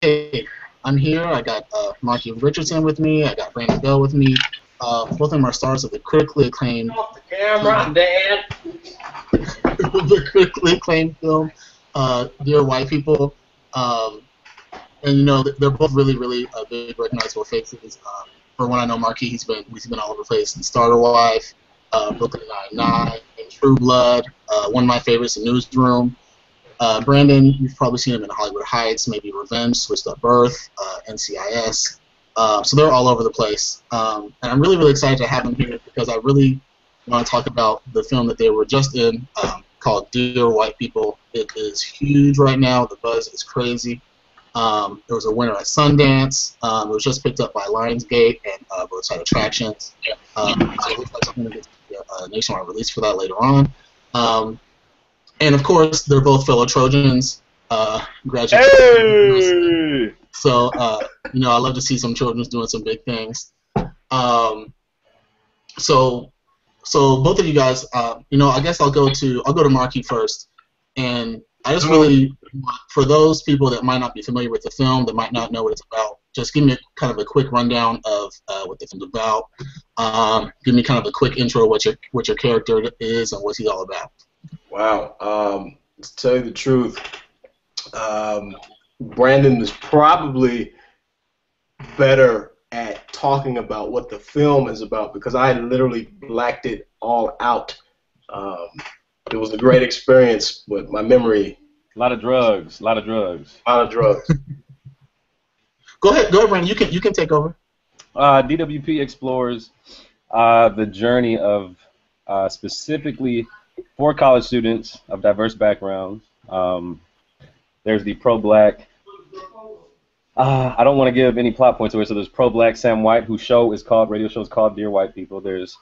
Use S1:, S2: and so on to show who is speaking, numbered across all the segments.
S1: hey, I'm here. I got Marque Richardson with me. I got Brandon Bell with me. Both of them are stars of the critically acclaimed
S2: Off the camera, Dad.
S1: the critically acclaimed film, Dear White People. And they're both really big recognizable faces. For one, I know Marque. He's been all over the place in Starter Wife, Brooklyn Nine-Nine, True Blood. One of my favorites, The Newsroom. Brandon, you've probably seen him in Hollywood Heights, maybe Revenge, Switched Up Birth, NCIS. So they're all over the place. And I'm really excited to have them here because I really want to talk about the film that they were just in called Dear White People. It is huge right now. The buzz is crazy. There was a winner at Sundance. It was just picked up by Lionsgate and Roadside Attractions. So it looks like I'm going to get a nationwide release for that later on. And of course, they're both fellow Trojans. Graduates.
S3: Hey!
S1: So I love to see some Trojans doing some big things. So both of you guys, I guess I'll go to Marque first, and I just really, for those people that might not be familiar with the film, that might not know what it's about, just give me kind of a quick rundown of what the film's about. Give me kind of a quick intro of what your character is and what's he all about.
S2: Wow. To tell you the truth, Brandon is probably better at talking about what the film is about because I literally blacked it all out. It was a great experience, but my memory.
S3: A lot of drugs.
S2: Go
S1: ahead, Brandon. You can take over.
S3: DWP explores the journey of specifically 4 college students of diverse backgrounds. There's the pro-black. I don't want to give any plot points away. So there's pro-black Sam White, whose radio show is called Dear White People. There's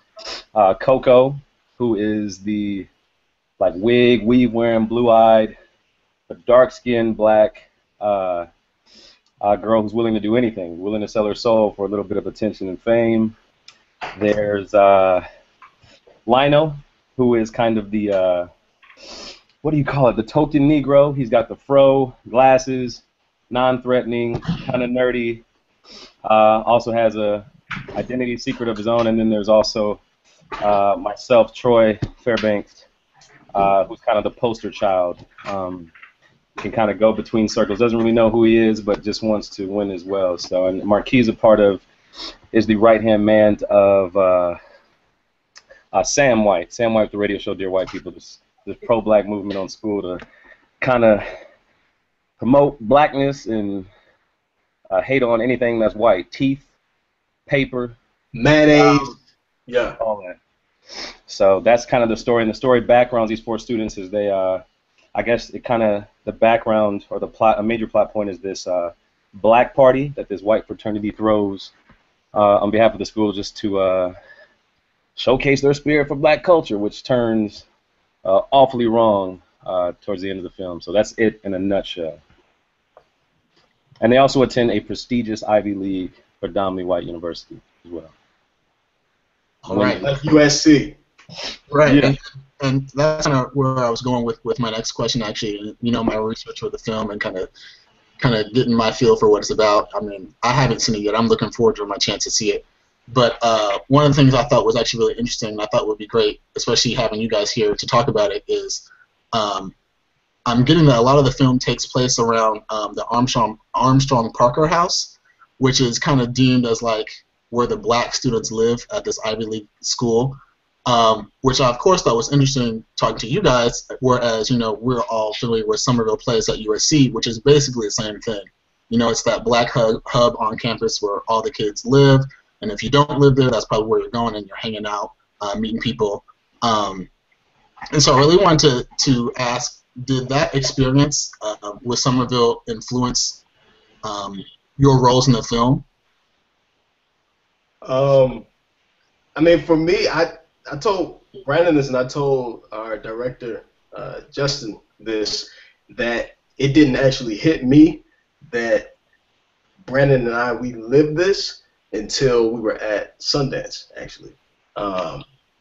S3: Coco, who is the wig, weave wearing, blue-eyed, but dark-skinned black girl who's willing to do anything, willing to sell her soul for a little bit of attention and fame. There's Lino, who is kind of the what do you call it? The token Negro. He's got the fro, glasses, non-threatening, kind of nerdy. Also has a identity secret of his own. And then there's also myself, Troy Fairbanks, who's kind of the poster child. Can kind of go between circles. Doesn't really know who he is, but just wants to win as well. So, and Marque is the right-hand man of Sam White. Sam White, the radio show Dear White People. This pro-black movement on school to kind of promote blackness and hate on anything that's white. Teeth, paper,
S2: mayonnaise,
S3: all that. So that's kind of the story. And the story backgrounds these 4 students is they, I guess it kind of, the background or the plot, a major plot point is this black party that this white fraternity throws on behalf of the school just to showcase their spirit for black culture, which turns awfully wrong towards the end of the film. So that's it in a nutshell. And they also attend a prestigious Ivy League, predominantly white university as well.
S1: All right.
S2: Like USC.
S1: Right.
S3: Yeah.
S1: And that's kind of where I was going with my next question, actually. My research for the film and kind of getting my feel for what it's about. I mean, I haven't seen it yet. I'm looking forward to my chance to see it. But one of the things I thought was actually really interesting, and I thought would be great, especially having you guys here to talk about it, is I'm getting that a lot of the film takes place around the Armstrong Parker house, which is kind of deemed as where the black students live at this Ivy League school, which I of course thought was interesting talking to you guys, whereas we're all familiar with Somerville Place at USC, which is basically the same thing. It's that black hub on campus where all the kids live. And if you don't live there, that's probably where you're going and you're hanging out, meeting people. And so I really wanted to ask, did that experience with Somerville influence your roles in the film?
S2: I mean, for me, I told Brandon this and I told our director, Justin, this, that it didn't actually hit me that Brandon and I, we lived this until we were at Sundance, actually.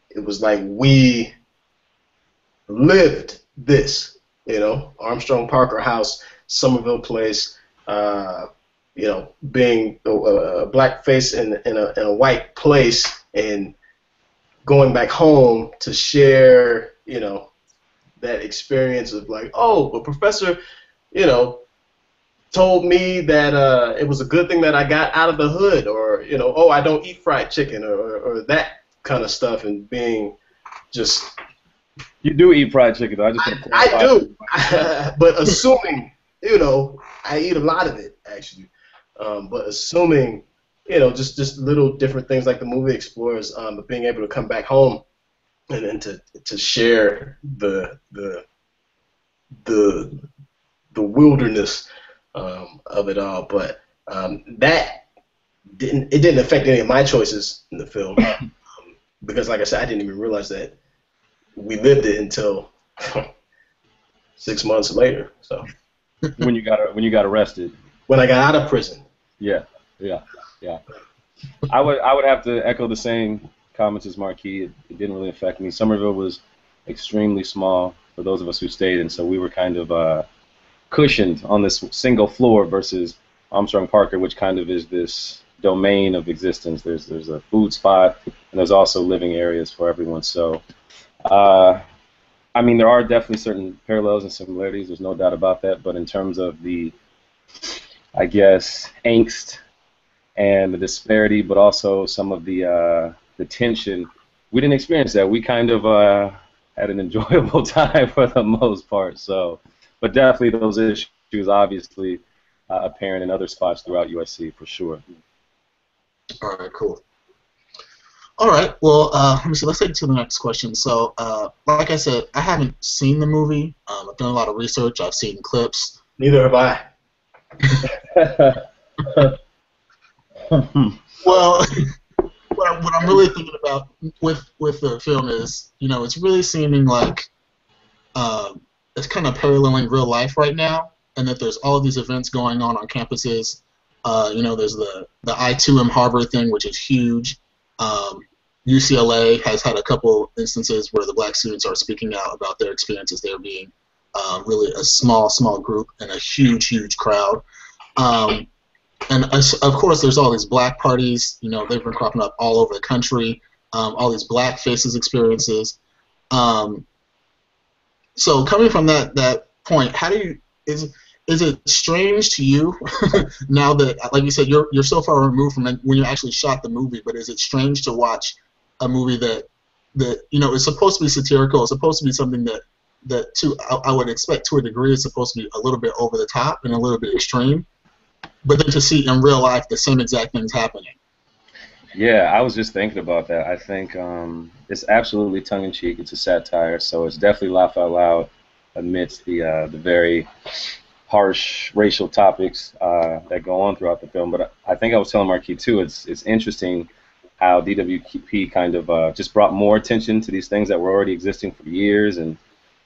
S2: It was like we lived this, Armstrong Parker House, Somerville Place. you know, being a black face in a white place and going back home to share, you know, that experience of like, oh, a professor, you know, told me that it was a good thing that I got out of the hood, or, you know, oh, I don't eat fried chicken, or that kind of stuff, and being just...
S3: You do eat fried chicken, though.
S2: I do, but assuming, you know, I eat a lot of it, actually. But assuming, you know, just little different things like the movie explores, but being able to come back home and to share the wilderness of it all. But that didn't affect any of my choices in the film, because, like I said, I didn't even realize that we lived it until 6 months later. So
S3: when you got arrested.
S2: When I got out of prison.
S3: Yeah. I would have to echo the same comments as Marquis. It didn't really affect me. Somerville was extremely small for those of us who stayed, and so we were kind of cushioned on this single floor versus Armstrong Parker, which kind of is this domain of existence. There's a food spot, and there's also living areas for everyone. So, I mean, there are definitely certain parallels and similarities. There's no doubt about that. But in terms of the, I guess, angst and the disparity, but also some of the tension, we didn't experience that. We kind of had an enjoyable time for the most part. So, but definitely those issues obviously apparent in other spots throughout USC for sure.
S1: All right, cool. All right, well, let me see. Let's take it to the next question. So, like I said, I haven't seen the movie. I've done a lot of research. I've seen clips.
S2: Neither have I.
S1: Well, what I'm really thinking about with the film is, you know, it's really seeming like it's kind of paralleling real life right now, and that there's all of these events going on campuses. You know, there's the I2M Harvard thing, which is huge. UCLA has had a couple instances where the black students are speaking out about their experiences there being really a small group and a huge crowd. And of course, there's all these black parties. You know, they've been cropping up all over the country. All these black faces experiences. So coming from that point, how do you is it strange to you now that, like you said, you're so far removed from when you actually shot the movie? But is it strange to watch a movie that you know is supposed to be satirical? It's supposed to be something that I would expect to a degree is supposed to be a little bit over the top and a little bit extreme, but then to see in real life the same exact things happening.
S3: Yeah, I was just thinking about that. I think it's absolutely tongue-in-cheek. It's a satire, so it's definitely laugh out loud amidst the very harsh racial topics that go on throughout the film. But I think I was telling Marquis too, it's interesting how DWP kind of just brought more attention to these things that were already existing for years, and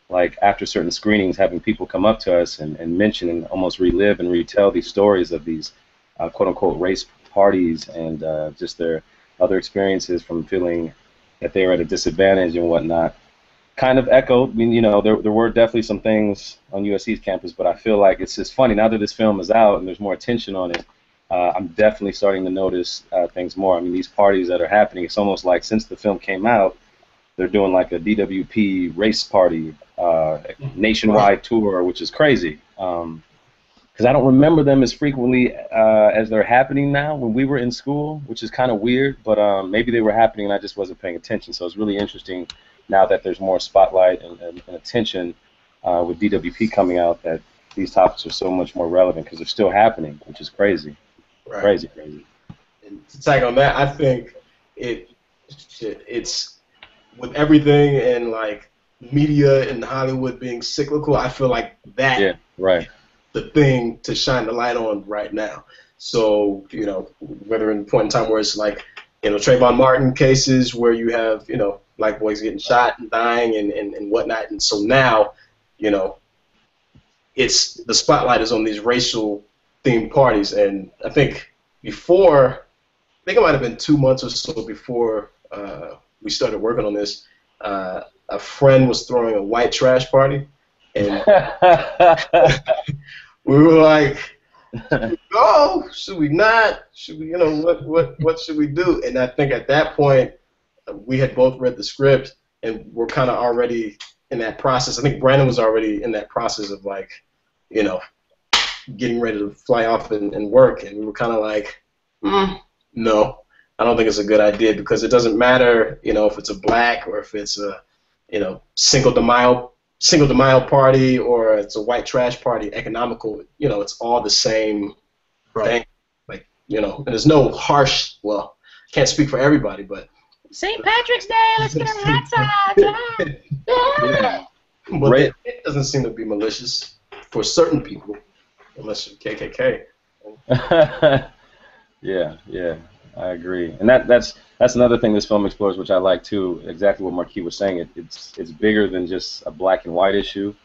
S3: like after certain screenings, having people come up to us and mention and almost relive and retell these stories of these quote-unquote race parties and just their other experiences from feeling that they were at a disadvantage and whatnot. Kind of echoed. I mean, you know, there were definitely some things on USC's campus, but I feel like it's just funny now that this film is out and there's more attention on it. I'm definitely starting to notice things more. I mean, these parties that are happening, it's almost like since the film came out, they're doing like a DWP race party nationwide tour, which is crazy. Because I don't remember them as frequently as they're happening now when we were in school, which is kind of weird, but maybe they were happening and I just wasn't paying attention. So it's really interesting now that there's more spotlight and attention with DWP coming out that these topics are so much more relevant because they're still happening, which is crazy. Right. Crazy.
S2: And to tag on that, I think it's with everything and like media in Hollywood being cyclical, I feel like that.
S3: Yeah, right.
S2: The thing to shine the light on right now. So, you know, whether in a point in time where it's like, you know, Trayvon Martin cases where you have, you know, black boys getting shot and dying and whatnot. And so now, you know, it's the spotlight is on these racial themed parties. And I think it might have been 2 months or so before we started working on this, a friend was throwing a white trash party. And we were like, Should we go? Should we not? Should we, you know, what should we do? And I think at that point, we had both read the script and we're kind of already in that process. I think Brandon was already in that process of like, you know, getting ready to fly off and work, and we were kind of like, no, I don't think it's a good idea, because it doesn't matter, you know, if it's a black or if it's a, you know, Cinco de Mayo party or it's a white trash party, economical, you know, it's all the same thing. Like, you know, and there's no harsh, well, I can't speak for everybody, but
S4: St. Patrick's Day, let's get a hot dog. Yeah.
S2: But it doesn't seem to be malicious for certain people, unless you're KKK.
S3: Yeah, I agree. And that's another thing this film explores, which I like too. Exactly what Marque was saying. It's bigger than just a black and white issue.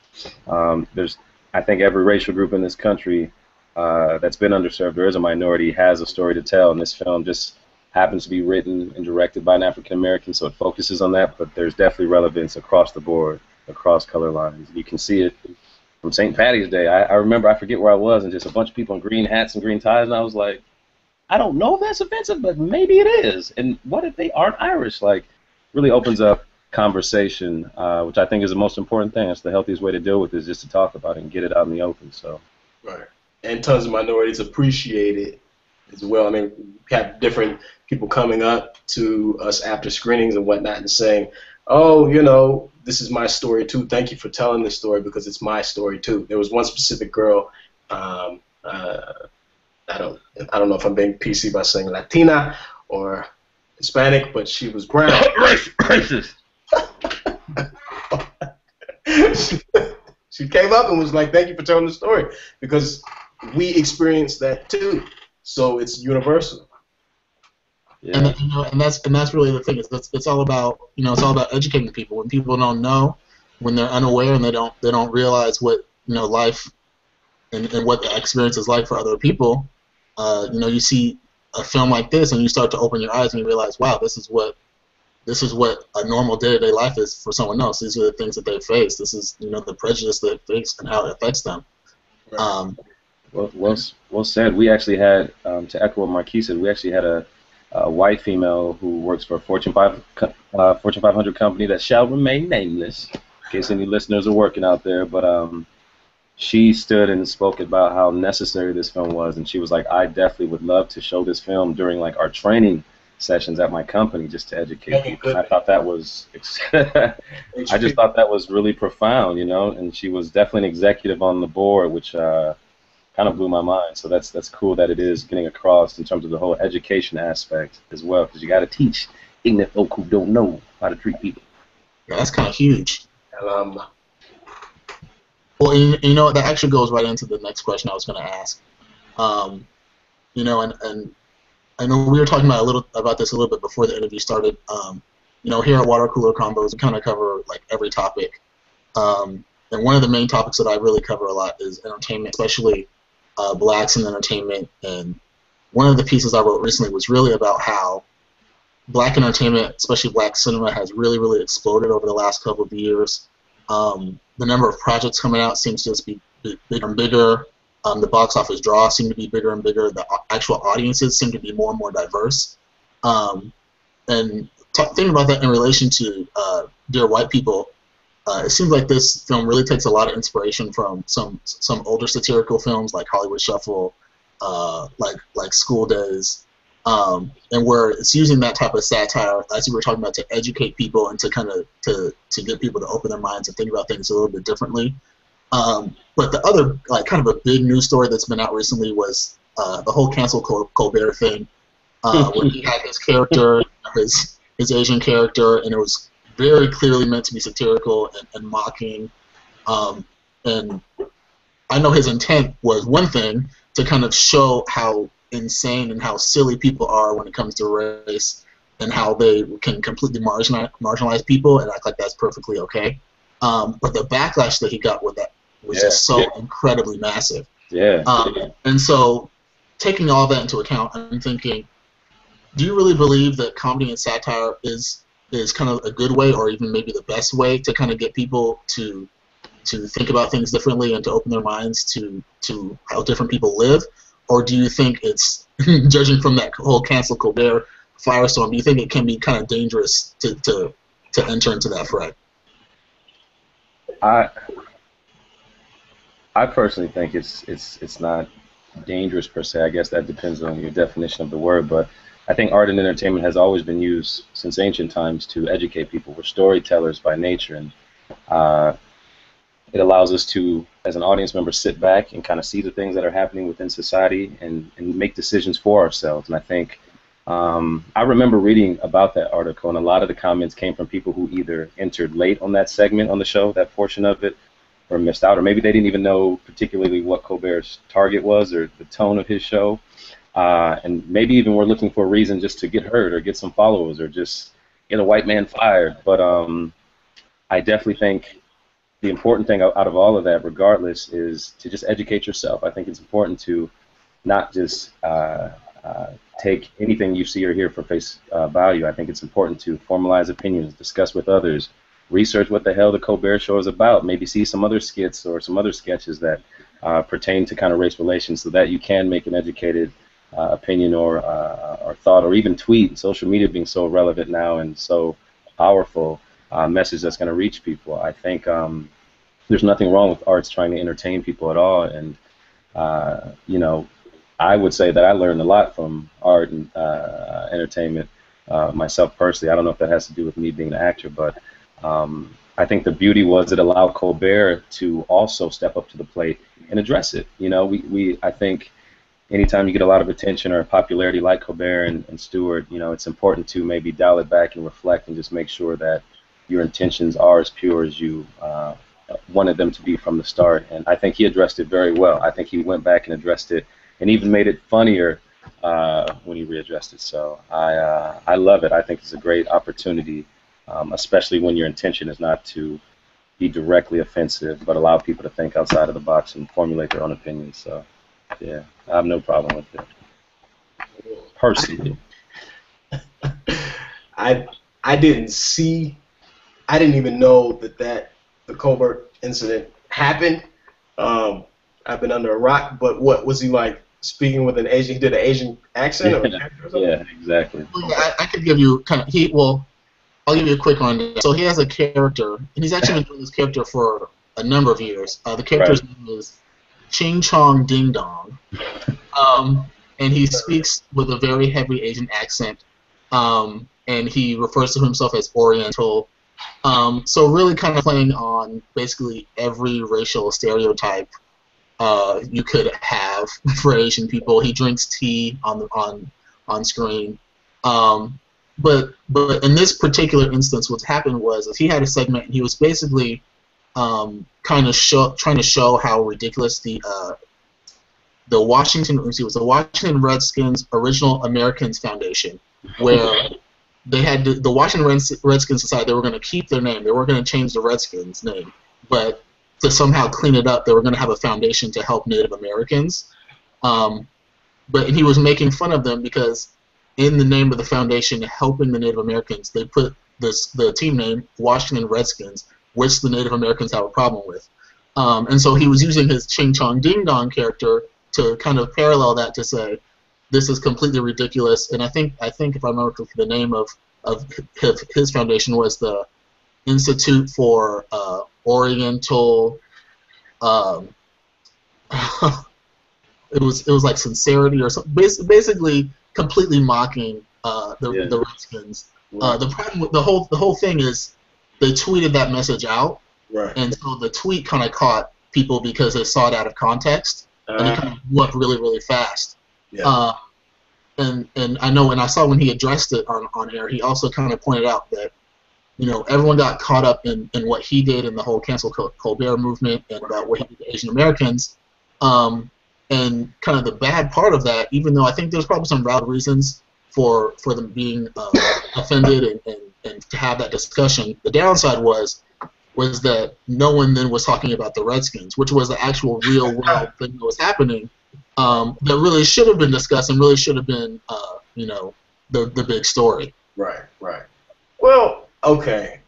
S3: There's, I think, every racial group in this country that's been underserved or is a minority has a story to tell, and this film just happens to be written and directed by an African American, so it focuses on that. But there's definitely relevance across the board, across color lines. You can see it from St. Patty's Day. I remember, I forget where I was, and just a bunch of people in green hats and green ties, and I was like, I don't know if that's offensive, but maybe it is. And what if they aren't Irish? Like, really opens up conversation, which I think is the most important thing. That's the healthiest way to deal with it, is just to talk about it and get it out in the open. So.
S2: Right. And tons of minorities appreciate it as well. I mean, we have different people coming up to us after screenings and whatnot and saying, oh, you know, this is my story too. Thank you for telling this story, because it's my story too. There was one specific girl, I don't know if I'm being PC by saying Latina or Hispanic, but she was brown.
S3: Racist.
S2: She came up and was like, thank you for telling the story, because we experienced that too. So it's universal.
S1: Yeah. And you know, and that's really the thing. It's all about, you know, it's all about educating people. When people don't know, when they're unaware and they don't realize what, you know, life and what the experience is like for other people. You know, you see a film like this and you start to open your eyes and you realize, wow, this is what a normal day-to-day life is for someone else. These are the things that they face. This is, you know, the prejudice that they face and how it affects them.
S2: Right.
S3: Well said. We actually had, to echo what Marque said, we actually had a white female who works for a Fortune 500 company that shall remain nameless, in case any listeners are working out there. But she stood and spoke about how necessary this film was, and she was like, I definitely would love to show this film during like our training sessions at my company, just to educate people. And I thought that was I just thought that was really profound, you know. And she was definitely an executive on the board, which kind of blew my mind. So that's cool that it is getting across in terms of the whole education aspect as well, because you got to teach ignorant folk who don't know how to treat people.
S1: Yeah, that's kind of huge. Well, you know, that actually goes right into the next question I was going to ask. You know, and I know we were talking about this a little bit before the interview started. You know, here at Water Cooler Combos, we kind of cover like every topic. And one of the main topics that I really cover a lot is entertainment, especially blacks in entertainment. And one of the pieces I wrote recently was really about how black entertainment, especially black cinema, has really, really exploded over the last couple of years. The number of projects coming out seems to just be bigger and bigger. The box office draws seem to be bigger and bigger. The actual audiences seem to be more and more diverse. And thinking about that in relation to Dear White People, it seems like this film really takes a lot of inspiration from some older satirical films like Hollywood Shuffle, like School Days, and where it's using that type of satire, as you were talking about, to educate people and to kind of to get people to open their minds and think about things a little bit differently. But the other, like, kind of a big news story that's been out recently was the whole cancel Kolbert thing, where he had his character, his Asian character, and it was very clearly meant to be satirical and mocking. And I know his intent was one thing, to kind of show how insane and how silly people are when it comes to race, and how they can completely marginalize people and act like that's perfectly okay. But the backlash that he got with that was just so incredibly massive. And so, taking all that into account, I'm thinking, do you really believe that comedy and satire is kind of a good way, or even maybe the best way, to kind of get people to to think about things differently and to open their minds to how different people live, or do you think it's judging from that whole cancel Colbert firestorm? Do you think it can be kind of dangerous to enter into that fray?
S3: I personally think it's not dangerous per se. I guess that depends on your definition of the word, but I think art and entertainment has always been used since ancient times to educate people. We're storytellers by nature, and it allows us to, as an audience member, sit back and kind of see the things that are happening within society and make decisions for ourselves. And I think I remember reading about that article, and a lot of the comments came from people who either entered late on that segment on the show, that portion of it, or missed out, or maybe they didn't even know particularly what Colbert's target was or the tone of his show, and maybe even were looking for a reason just to get heard or get some followers or just get a white man fired. But I definitely think the important thing out of all of that, regardless, is to just educate yourself. I think it's important to not just take anything you see or hear for face value. I think it's important to formalize opinions, discuss with others, research what the hell the Colbert Show is about, maybe see some other skits or some other sketches that pertain to kind of race relations so that you can make an educated opinion or thought, or even tweet. Social media being so relevant now and so powerful, message that's going to reach people. I think there's nothing wrong with arts trying to entertain people at all, and you know, I would say that I learned a lot from art and entertainment myself personally. I don't know if that has to do with me being an actor, but I think the beauty was it allowed Colbert to also step up to the plate and address it. You know, I think anytime you get a lot of attention or popularity like Colbert and Stewart, you know, it's important to maybe dial it back and reflect and just make sure that your intentions are as pure as you wanted them to be from the start. And I think he addressed it very well. I think he went back and addressed it and even made it funnier when he readdressed it. So I love it. I think it's a great opportunity, especially when your intention is not to be directly offensive, but allow people to think outside of the box and formulate their own opinions. So, yeah, I have no problem with it, personally.
S2: I didn't even know that the Kolbert incident happened. I've been under a rock, but what was he like speaking with an Asian? He did an Asian accent? Or something?
S3: Yeah, exactly.
S1: Well, I could give you kind of I'll give you a quick rundown. So he has a character, and he's actually been doing this character for a number of years. The character's name is Ching Chong Ding Dong, and he speaks with a very heavy Asian accent, and he refers to himself as Oriental. So really kind of playing on basically every racial stereotype you could have for Asian people. He drinks tea on screen. But in this particular instance, what's happened was he had a segment, and he was basically kind of trying to show how ridiculous the Washington Redskins Original Americans Foundation, where they had the Washington Redskins decided they were going to keep their name. They weren't going to change the Redskins name, but to somehow clean it up, they were going to have a foundation to help Native Americans. But he was making fun of them because in the name of the foundation helping the Native Americans, they put the team name Washington Redskins, which the Native Americans have a problem with. And so he was using his Ching Chong Ding Dong character to kind of parallel that, to say this is completely ridiculous. And I think if I remember correctly, the name of his foundation was the Institute for Oriental. It was like Sincerity or something. Basically, completely mocking the Redskins. The problem with the whole thing is they tweeted that message out,
S2: right,
S1: and so the tweet kind of caught people because they saw it out of context, and it kind of blew up really, really fast.
S2: Yeah.
S1: And I know, and I saw when he addressed it on air, he also kind of pointed out that, you know, everyone got caught up in what he did in the whole cancel Colbert movement and about what he did to Asian Americans. And kind of the bad part of that, even though I think there's probably some valid reasons for them being offended and to have that discussion, the downside was that no one then was talking about the Redskins, which was the actual real world thing that was happening, that really should have been discussed and really should have been, the big story.
S2: Right. Well, okay.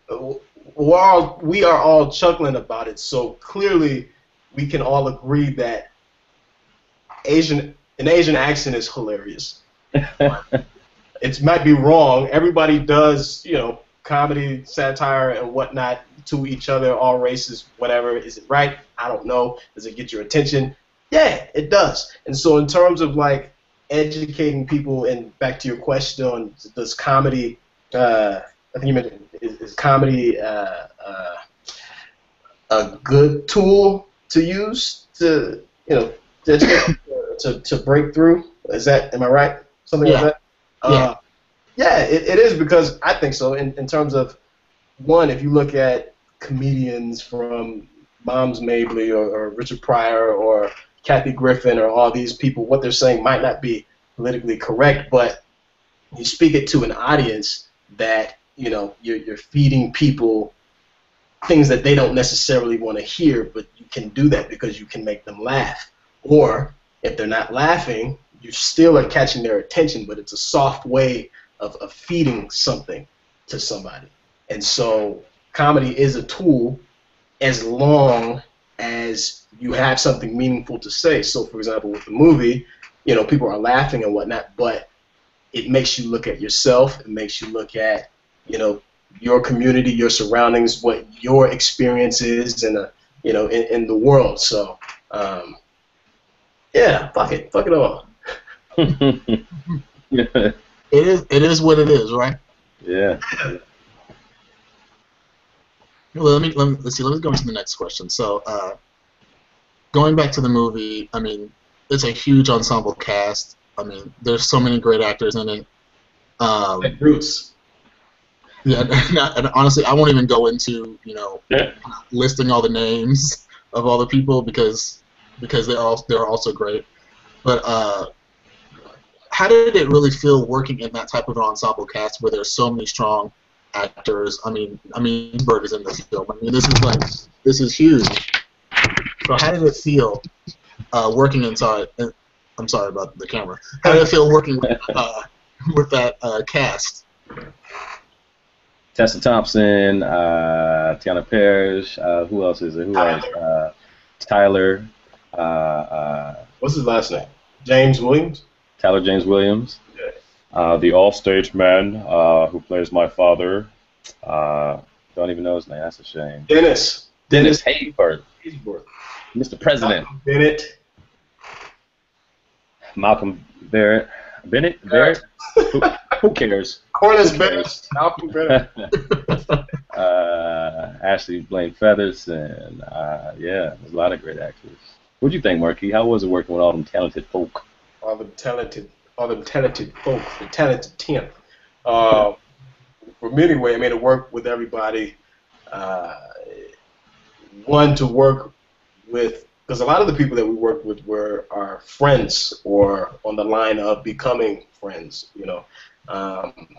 S2: we are all chuckling about it, so clearly we can all agree that an Asian accent is hilarious. It might be wrong. Everybody does, comedy, satire, and whatnot to each other, all races, whatever. Is it right? I don't know. Does it get your attention? Yeah, it does. And so in terms of like educating people, and back to your question on does comedy, I think you mentioned, is comedy a good tool to use to, to break through? Am I right? Something like that? Yeah, it is, because I think so. In terms of, one, if you look at comedians from Moms Mabley or Richard Pryor or Kathy Griffin or all these people, what they're saying might not be politically correct, but you speak it to an audience that, you're feeding people things that they don't necessarily want to hear, but you can do that because you can make them laugh. Or if they're not laughing, you still are catching their attention, but it's a soft way of feeding something to somebody. And so comedy is a tool as long as you have something meaningful to say. So, for example, with the movie, people are laughing and whatnot, but it makes you look at yourself. It makes you look at, your community, your surroundings, what your experience is in the world. So, yeah, fuck it all.
S1: It is what it is, right?
S3: Yeah.
S1: Well, let's see. Let me go into the next question. So, going back to the movie, I mean, it's a huge ensemble cast. I mean, there's so many great actors in it.
S2: Like Bruce.
S1: Yeah, and honestly, I won't even go into listing all the names of all the people because they're also great. But how did it really feel working in that type of an ensemble cast where there's so many strong actors? I mean, Bird is in this film. I mean, this is huge. So how did it feel working inside? I'm sorry about the camera. How did it feel working with that cast?
S3: Tessa Thompson, Tiana Parrish, who else is it? Tyler.
S2: What's his last name? James Williams?
S3: Tyler James Williams.
S2: Yeah.
S3: The all-stage man who plays my father. Don't even know his name. That's a shame.
S2: Dennis
S3: Haysbert. Mr. President.
S2: Malcolm Bennett.
S3: Malcolm Barrett. Barrett? Who cares?
S2: Corliss Bennett. Malcolm Bennett.
S3: Ashley Blaine Feathers, and there's a lot of great actors. What'd you think, Marquis? How was it working with all them talented folk?
S2: All them talented folk, the talented 10th. For me anyway, I mean, to work with everybody. One, to work with, because a lot of the people that we worked with were our friends or on the line of becoming friends,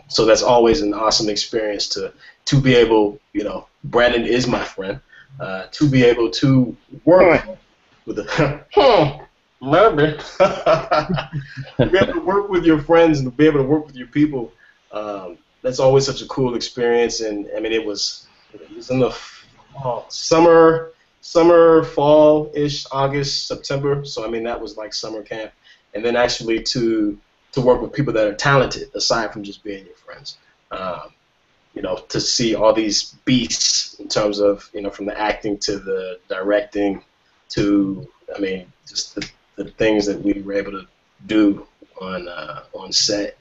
S2: So that's always an awesome experience to be able, Brandon is my friend, to be able to work with maybe. To be able to work with your friends and to be able to work with your people, that's always such a cool experience. And I mean, it was in the summer, fall-ish, August, September. So I mean, that was like summer camp. And then actually to work with people that are talented, aside from just being your friends. To see all these beasts in terms of, from the acting to the directing to, I mean, just the things that we were able to do on set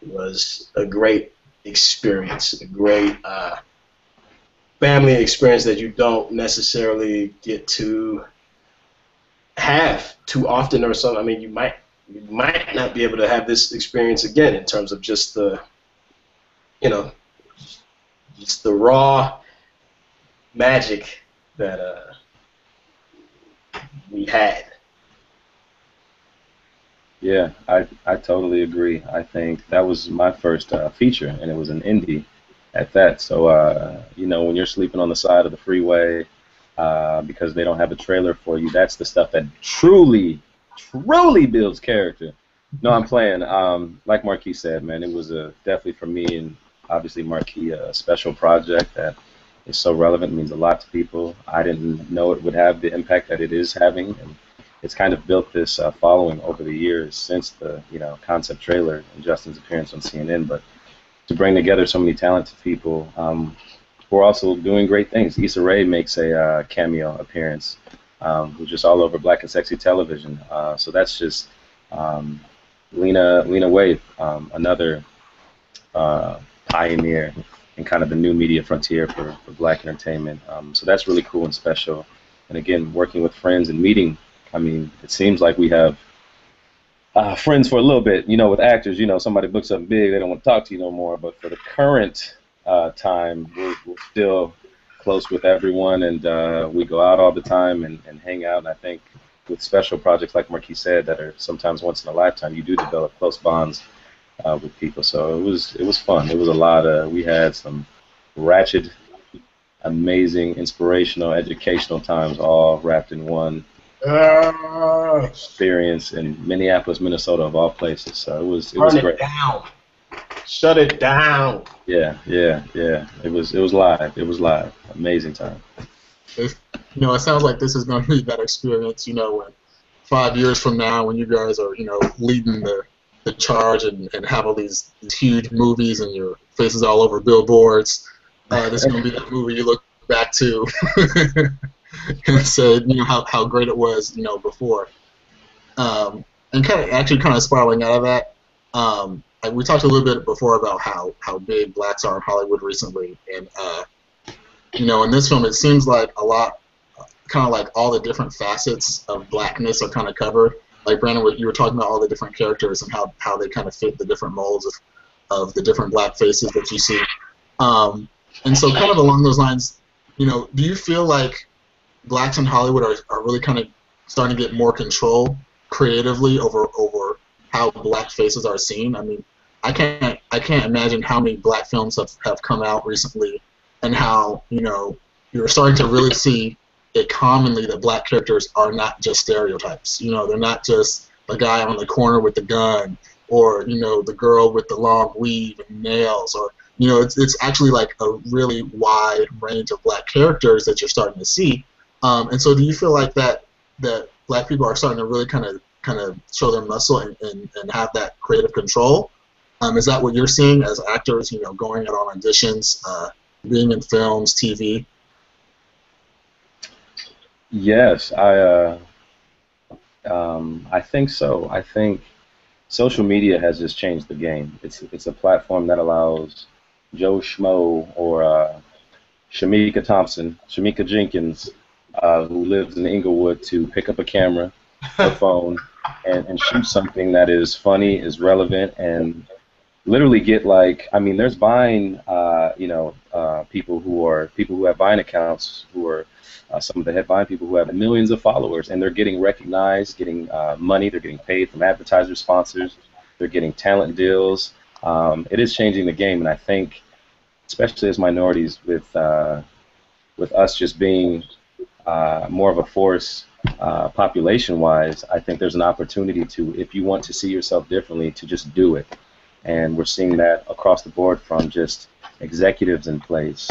S2: was a great experience, a great family experience that you don't necessarily get to have too often or something. I mean, you might not be able to have this experience again in terms of just the, just the raw magic that we had.
S3: Yeah, I totally agree. I think that was my first feature, and it was an indie at that. So, when you're sleeping on the side of the freeway because they don't have a trailer for you, that's the stuff that truly builds character. No, I'm playing. Like Marquis said, man, it was definitely for me and obviously Marquis a special project that is so relevant, means a lot to people. I didn't know it would have the impact that it is having, and it's kind of built this following over the years since the concept trailer and Justin's appearance on CNN. But to bring together so many talented people who are also doing great things. Issa Rae makes a cameo appearance, who's just all over Black and Sexy television. So that's just Lena Waithe, another pioneer in kind of the new media frontier for Black entertainment. So that's really cool and special. And again, working with friends and meeting, I mean, it seems like we have friends for a little bit, with actors, somebody books something big, they don't want to talk to you no more. But for the current time, we're still close with everyone, and we go out all the time and hang out. And I think with special projects like Marquis said that are sometimes once in a lifetime, you do develop close bonds with people. So it was fun. It was a lot of, we had some ratchet, amazing, inspirational, educational times all wrapped in one experience in Minneapolis, Minnesota, of all places. So it was great.
S2: Turn it down. Shut it down.
S3: Yeah. It was live. It was live. Amazing time.
S1: It sounds like this is going to be that experience, when 5 years from now, when you guys are, leading the charge and have all these huge movies and your faces all over billboards, this is going to be that movie you look back to and said, how great it was, before. And kind of spiraling out of that, we talked a little bit before about how big blacks are in Hollywood recently, and in this film it seems like a lot, kind of like all the different facets of blackness are kind of covered. Like Brandon, you were talking about all the different characters and how they kind of fit the different molds of the different black faces that you see. And so kind of along those lines, do you feel like blacks in Hollywood are really kind of starting to get more control creatively over how black faces are seen? I mean, I can't imagine how many black films have come out recently, and how you're starting to really see it commonly that black characters are not just stereotypes. They're not just the guy on the corner with the gun, or the girl with the long weave and nails, or it's actually like a really wide range of black characters that you're starting to see. And so, do you feel like that black people are starting to really kind of show their muscle and have that creative control? Is that what you're seeing as actors? Going out on auditions, being in films, TV.
S3: Yes, I think so. I think social media has just changed the game. It's a platform that allows Joe Schmo or Shamika Jenkins, who lives in Inglewood, to pick up a camera, a phone, and shoot something that is funny, is relevant, and literally get there's Vine, people who have Vine accounts, who are some of the head Vine people who have millions of followers, and they're getting recognized, getting money, they're getting paid from advertisers, sponsors, they're getting talent deals. It is changing the game, and I think, especially as minorities, with us just being more of a force population-wise, I think there's an opportunity to, if you want to see yourself differently, to just do it. And we're seeing that across the board, from just executives in place,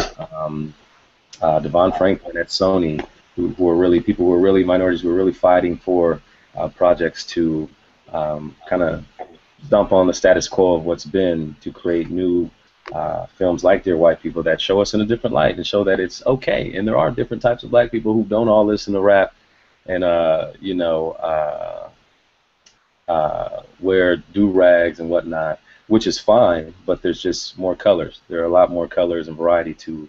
S3: Devon Franklin at Sony, who are really people who are really minorities, who are really fighting for projects to kind of dump on the status quo of what's been, to create new films like Dear White People that show us in a different light and show that it's okay. And there are different types of black people who don't all listen to rap and wear do-rags and whatnot, which is fine, but there's just more colors. There are a lot more colors and variety to,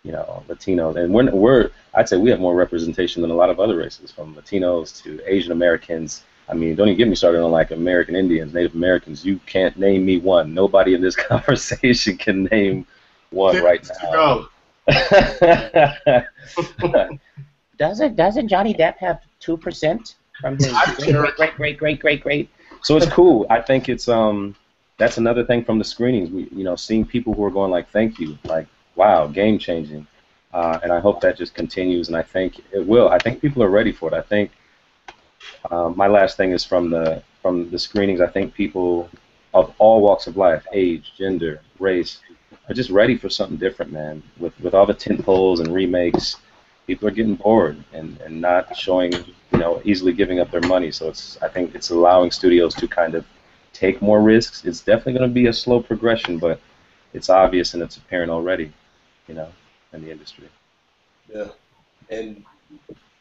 S3: Latinos, and I'd say we have more representation than a lot of other races, from Latinos to Asian Americans. I mean, don't even get me started on American Indians, Native Americans. You can't name me one. Nobody in this conversation can name one right now.
S4: Doesn't Johnny Depp have 2% from his great?
S3: So it's cool. I think it's that's another thing from the screenings. We seeing people who are going thank you, wow, game changing, and I hope that just continues. And I think it will. I think people are ready for it. I think my last thing is from the screenings. I think people of all walks of life, age, gender, race, are just ready for something different, man. With all the tent poles and remakes, people are getting bored and not showing, easily giving up their money. So I think it's allowing studios to kind of take more risks. It's definitely going to be a slow progression, but it's obvious and it's apparent already, in the industry.
S2: Yeah, and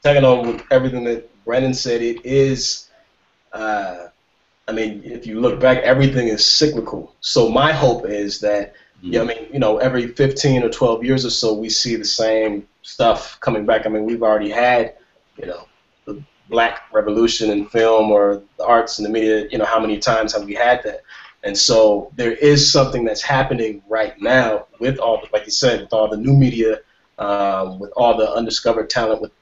S2: tagging on with everything that Brandon said, it is. I mean, if you look back, everything is cyclical. So my hope is that, every 15 or 12 years or so, we see the same stuff coming back. I mean, we've already had, the Black Revolution in film or the arts and the media. How many times have we had that? And so there is something that's happening right now with all, like you said, with all the new media, with all the undiscovered talent, with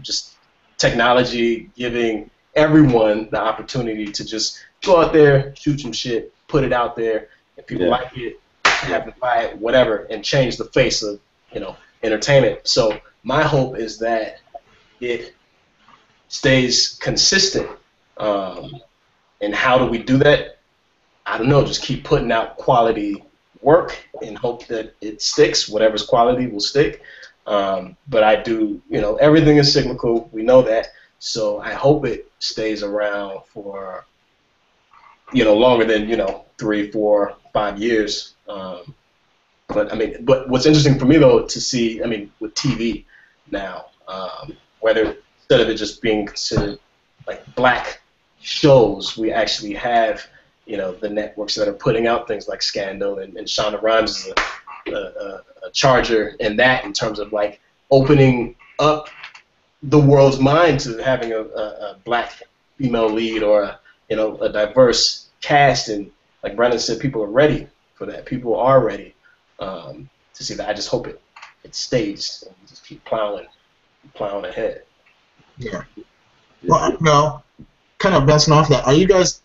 S2: just technology giving everyone the opportunity to just go out there, shoot some shit, put it out there. If people like it, have to buy it, whatever, and change the face of entertainment. So my hope is that it stays consistent. And how do we do that? I don't know. Just keep putting out quality work and hope that it sticks. Whatever's quality will stick. But I do, everything is cyclical. We know that. So I hope it stays around for, longer than, 3, 4, 5 years. But what's interesting for me, though, to see, with TV now, whether instead of it just being considered like black shows, we actually have, the networks that are putting out things like Scandal, and Shonda Rhimes is a charger in that, in terms of like opening up the world's mind to having a black female lead, or a diverse cast. And like Brandon said, people are ready for that. People are ready to see that. I just hope it stays and just keep plowing ahead.
S1: Yeah. Well, kind of bouncing off that, are you guys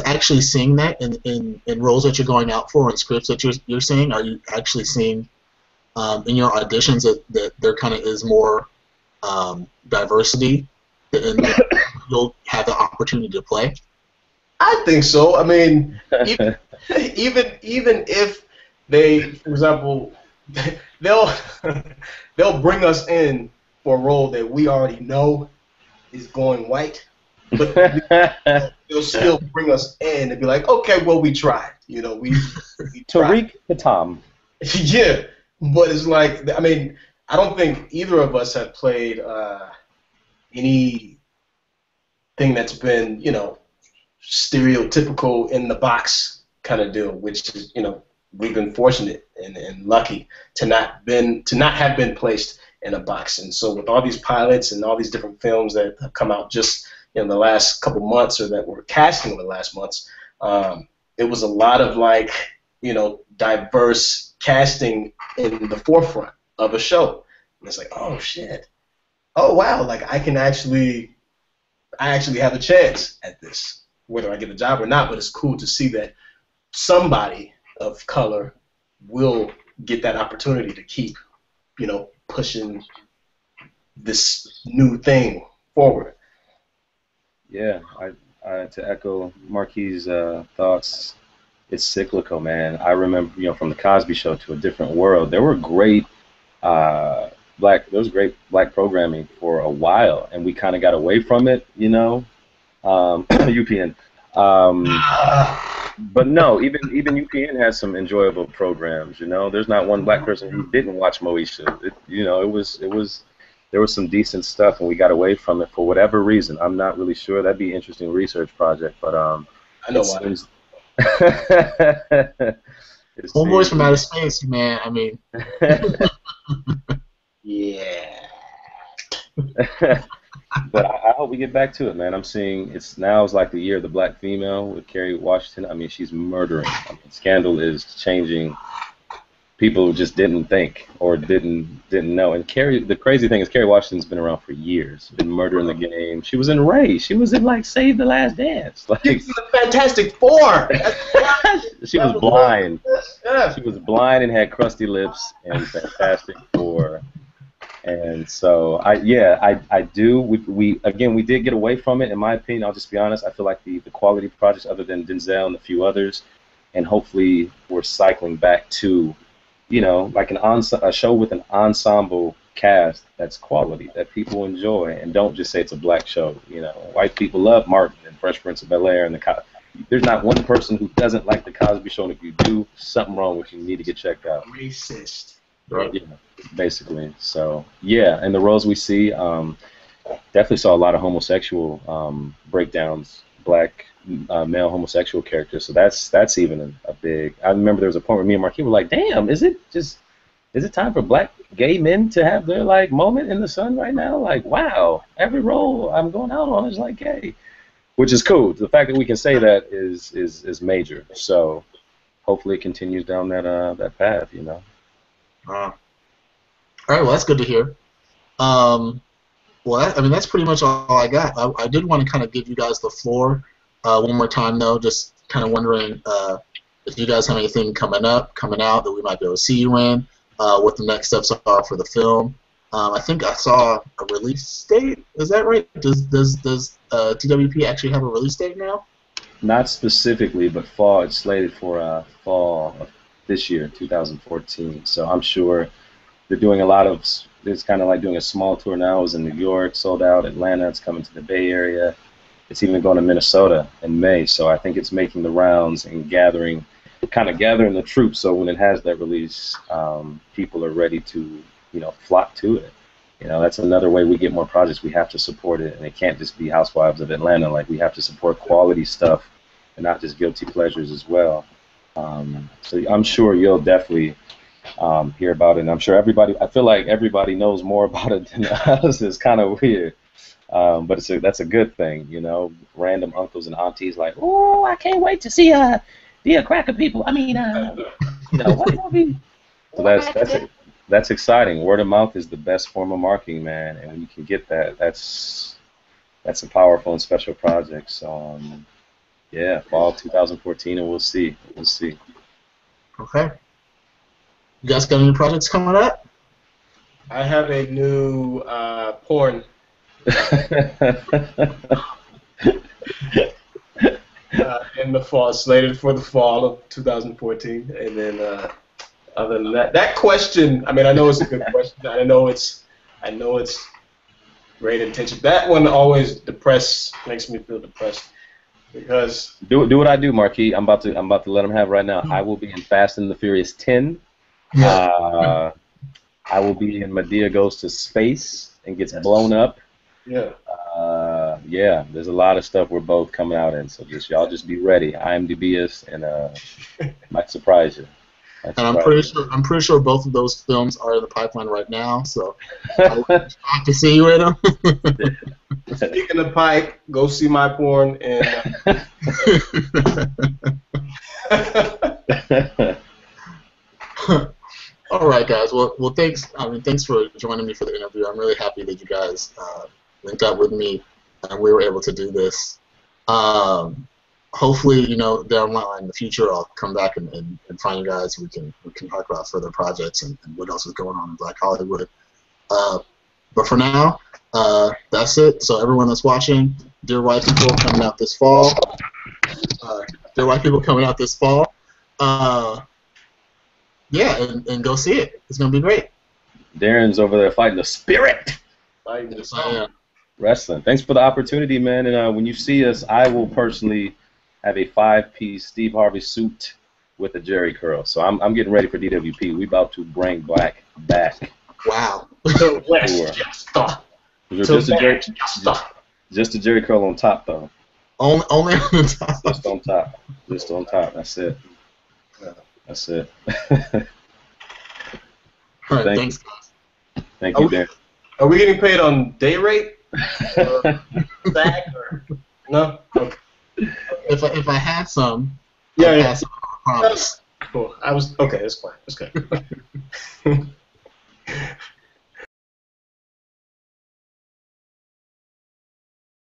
S1: actually seeing that in roles that you're going out for and scripts that you're seeing? Are you actually seeing in your auditions that there kind of is more diversity and you'll have the opportunity to play?
S2: I think so. I mean, even if they, for example, they'll bring us in for a role that we already know is going white, but they'll still bring us in and be like, okay, well, we tried. We tried.
S3: Tariq Katam.
S2: Yeah, but it's like, I don't think either of us have played anything that's been, stereotypical in the box kind of deal, which is, we've been fortunate and lucky to not have been placed in a box. And so with all these pilots and all these different films that have come out just in the last couple months, or that we're casting in the last months, it was a lot of like, diverse casting in the forefront of a show. And it's like, oh shit, oh wow, like I actually have a chance at this, whether I get a job or not. But it's cool to see that somebody of color will get that opportunity to keep, pushing this new thing forward.
S3: Yeah, to echo Marquis' thoughts, it's cyclical, man. I remember, from the Cosby Show to A Different World, there were great great black programming for a while, and we kind of got away from it, UPN. But no, even UPN has some enjoyable programs. There's not one black person who didn't watch Moesha. There was some decent stuff, and we got away from it for whatever reason. I'm not really sure. That'd be an interesting research project, but
S2: I know why.
S1: Homeboys from outer space, man.
S2: Yeah.
S3: But I hope we get back to it, man. I'm seeing it's like the year of the black female with Kerry Washington. She's murdering. Scandal is changing. People just didn't think or didn't know. And the crazy thing is, Kerry Washington's been around for years. Been murdering the game. She was in Ray. She was in like Save the Last Dance. Like
S2: the Fantastic Four.
S3: She was blind. Yeah. She was blind and had crusty lips and Fantastic Four. And so I do. We did get away from it, in my opinion. I'll just be honest. I feel like the quality projects, other than Denzel and a few others, and hopefully we're cycling back to you know, like a show with an ensemble cast that's quality, that people enjoy, and don't just say it's a black show. You know, white people love Martin and Fresh Prince of Bel-Air and there's not one person who doesn't like the Cosby Show, and if you do, something wrong with you, you need to get checked out.
S2: Racist.
S3: Right. Yeah, basically. So yeah, and the roles we see, definitely saw a lot of homosexual breakdowns, black male homosexual characters. So that's even a big. I remember there was a point where me and Marquis were like, "Damn, is it time for black gay men to have their like moment in the sun right now? Like, wow, every role I'm going out on is like gay." Which is cool. The fact that we can say that is major. So hopefully it continues down that path, you know.
S1: All right, well, that's good to hear. Well, I mean, that's pretty much all I got. I did want to kind of give you guys the floor one more time, though, just kind of wondering if you guys have anything coming out that we might be able to see you in, what the next steps are for the film. I think I saw a release date. Is that right? Does TWP actually have a release date now?
S3: Not specifically, but fall. It's slated for fall of this year, 2014. So I'm sure they're doing a lot of. It's kind of like doing a small tour now. It was in New York, sold out. Atlanta. It's coming to the Bay Area. It's even going to Minnesota in May. So I think it's making the rounds and gathering the troops. So when it has that release, people are ready to, you know, flock to it. You know, that's another way we get more projects. We have to support it, and it can't just be Housewives of Atlanta. Like, we have to support quality stuff and not just guilty pleasures as well. So I'm sure you'll definitely hear about it, and I'm sure I feel like everybody knows more about it than us. It's kind of weird, but that's a good thing, you know. Random uncles and aunties like, oh, I can't wait to see the Cracker People. I mean, you know, what movie? So that's exciting. Word of mouth is the best form of marketing, man, and when you can get that, that's a powerful and special project. So yeah, fall 2014, and we'll see.
S1: Okay. You guys got any projects coming up?
S2: I have a new porn. In the fall, slated for the fall of 2014, and then other than that question, I mean, I know it's a good question. I know it's great intention. That one always makes me feel depressed because
S3: do what I do, Marquis. I'm about to let him have right now. I will be in Fast and the Furious 10.
S1: Yeah.
S3: I will be in Medea Goes to Space and gets blown up.
S2: Yeah.
S3: Yeah, there's a lot of stuff we're both coming out in, so y'all just be ready. IMDb us, and might surprise you.
S1: And I'm pretty sure both of those films are in the pipeline right now, so I would like to see you in them.
S2: Speaking of pipe, go see my porn and.
S1: All right, guys. Well, thanks. Thanks for joining me for the interview. I'm really happy that you guys linked up with me and we were able to do this. Hopefully, you know, down the line in the future, I'll come back and find you guys. We can talk about further projects and what else is going on in Black Hollywood. But for now, that's it. So everyone that's watching, Dear White People coming out this fall. Dear White People coming out this fall. Yeah, and go see it. It's gonna be great.
S3: Daren's over there fighting the spirit. Wrestling. Thanks for the opportunity, man. And when you see us, I will personally have a 5-piece Steve Harvey suit with a Jerry curl. So I'm getting ready for DWP. We about to bring black back.
S1: Wow.
S3: Just a Jerry curl on top, though.
S1: Only on the top.
S3: Just on top. Just on top. That's it. That's it.
S1: All right, thanks, guys.
S3: Thank you, Darren.
S2: Are we getting paid on day rate? Or back or no? Okay.
S1: If I had some,
S2: yeah.
S1: I promise.
S2: Cool. That's fine. That's good.